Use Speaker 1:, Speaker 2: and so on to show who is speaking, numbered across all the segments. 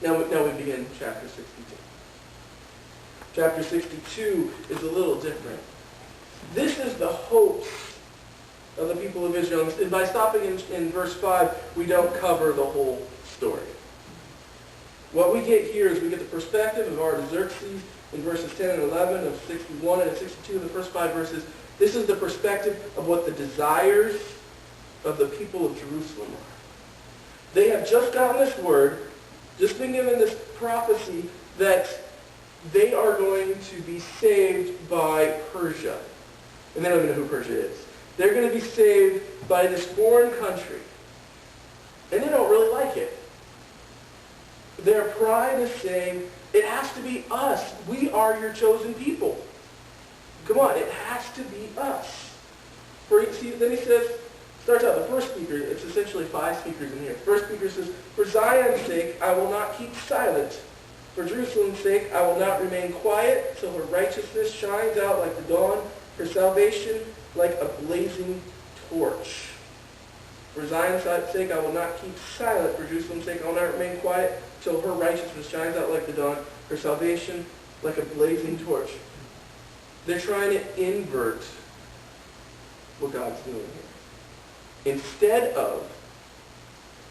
Speaker 1: Now we begin chapter 62. Chapter 62 is a little different. This is the hopes of the people of Israel. And by stopping in verse 5, we don't cover the whole story. What we get here is we get the perspective of Artaxerxes in verses 10 and 11 of 61 and 62 in the first 5 verses. This is the perspective of what the desires of the people of Jerusalem are. They have just gotten this word, just been given this prophecy that they are going to be saved by Persia. And they don't even know who Persia is. They're going to be saved by this foreign country. And they don't really like it. Their pride is saying, it has to be us. We are your chosen people. Come on, it has to be us. Then he says, starts out, the first speaker, it's essentially 5 speakers in here. The first speaker says, for Zion's sake, I will not keep silent. For Jerusalem's sake, I will not remain quiet till her righteousness shines out like the dawn, her salvation like a blazing torch. For Zion's sake, I will not keep silent. For Jerusalem's sake, I will not remain quiet till her righteousness shines out like the dawn, her salvation like a blazing torch. They're trying to invert what God's doing here. Instead of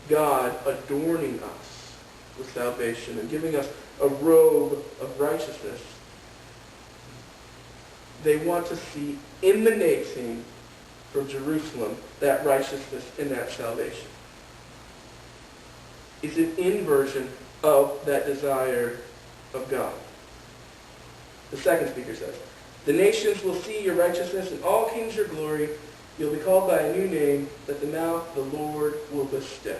Speaker 1: God adorning us with salvation and giving us a robe of righteousness, they want to see emanating from Jerusalem that righteousness and that salvation. It's an inversion of that desire of God. The second speaker says, the nations will see your righteousness and all kings your glory. You'll be called by a new name that the mouth of the Lord will bestow.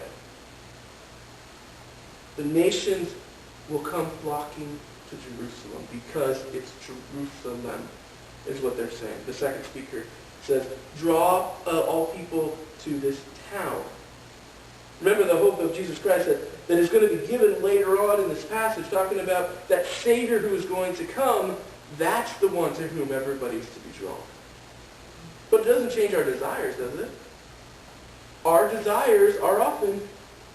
Speaker 1: The nations will come flocking to Jerusalem because it's Jerusalem, is what they're saying. The second speaker says, draw all people to this town. Remember the hope of Jesus Christ that is going to be given later on in this passage, talking about that Savior who is going to come. That's the one to whom everybody is to be drawn. But it doesn't change our desires, does it? Our desires are often,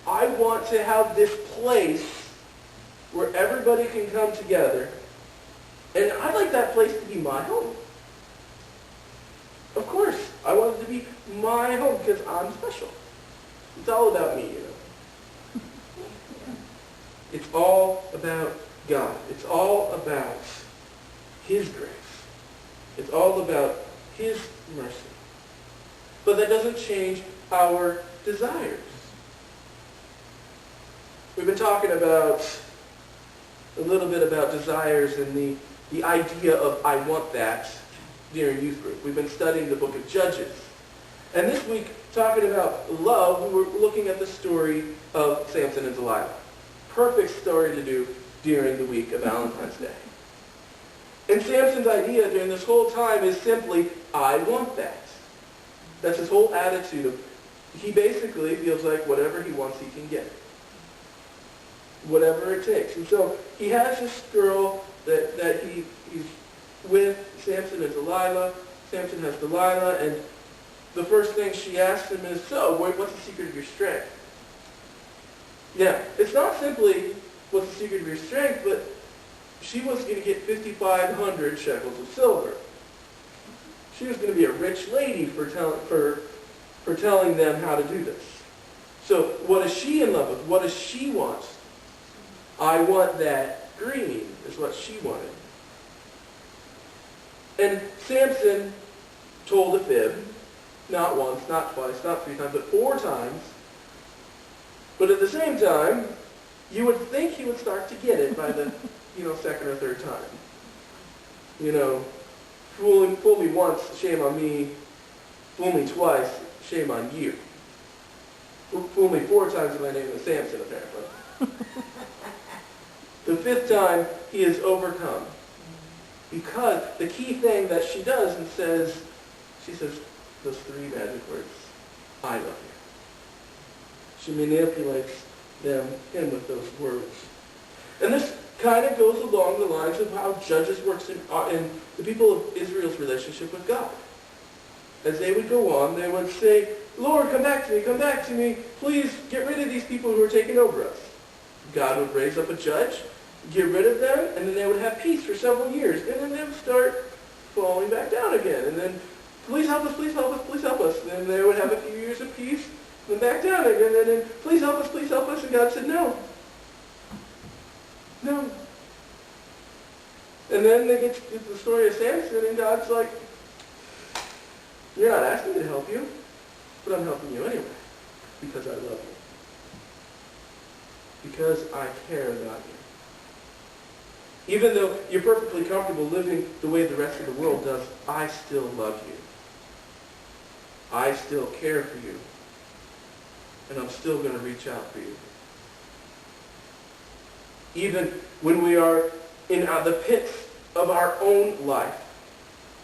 Speaker 1: I want to have this place where everybody can come together, and I'd like that place to be my home. Of course, I want it to be my home because I'm special. It's all about me, you know. It's all about God. It's all about His grace. It's all about His mercy. But that doesn't change our desires. We've been talking about a little bit about desires and the idea of I want that during youth group. We've been studying the book of Judges. And this week, talking about love, we were looking at the story of Samson and Delilah. Perfect story to do during the week of Valentine's Day. And Samson's idea during this whole time is simply, I want that. That's his whole attitude of, he basically feels like whatever he wants, he can get. Whatever it takes. And so he has this girl that he's with, Samson and Delilah. Samson has Delilah, and the first thing she asks him is, so, what's the secret of your strength? Yeah, it's not simply what's the secret of your strength, but she was going to get 5,500 shekels of silver. She was going to be a rich lady for telling them how to do this. So what is she in love with? What does she want? I want that green, is what she wanted. And Samson told a fib, not once, not twice, not 3 times, but 4 times. But at the same time, you would think he would start to get it by the, second or third time. Fool me once, shame on me. Fool me twice, shame on you. Fool me 4 times and my name is Samson, apparently. The 5th time, he is overcome. Because the key thing that she does and says, she says those 3 magic words, I love you. She manipulates him with those words. And this kind of goes along the lines of how Judges works in the people of Israel's relationship with God. As they would go on, they would say, Lord, come back to me, please get rid of these people who are taking over us. God would raise up a judge, get rid of them, and then they would have peace for several years. And then they would start falling back down again. And then, please help us, please help us, please help us. And then they would have a few years of peace, and then back down again. And then, please help us, please help us. And God said, no. No. And then they get to the story of Samson, and God's like, you're not asking me to help you, but I'm helping you anyway, because I love you. Because I care about you. Even though you're perfectly comfortable living the way the rest of the world does, I still love you. I still care for you. And I'm still going to reach out for you. Even when we are in the pits of our own life,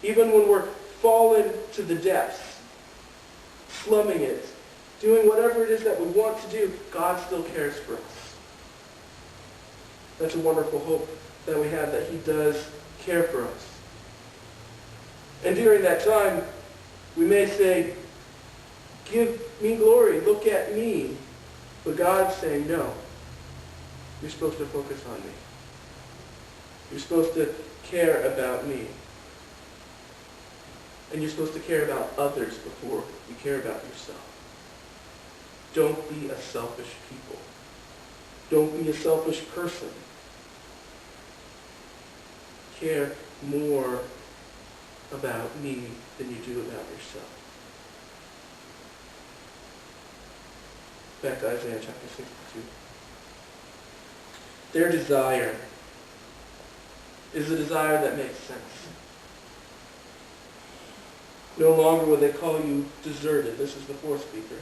Speaker 1: even when we're fallen to the depths, slumming it, doing whatever it is that we want to do, God still cares for us. That's a wonderful hope that we have, that he does care for us. And during that time, we may say, give me glory, look at me. But God's saying, no. You're supposed to focus on me. You're supposed to care about me. And you're supposed to care about others before you care about yourself. Don't be a selfish people. Don't be a selfish person. Care more about me than you do about yourself. Back to Isaiah chapter 62. Their desire is a desire that makes sense. No longer will they call you deserted. This is the fourth speaker.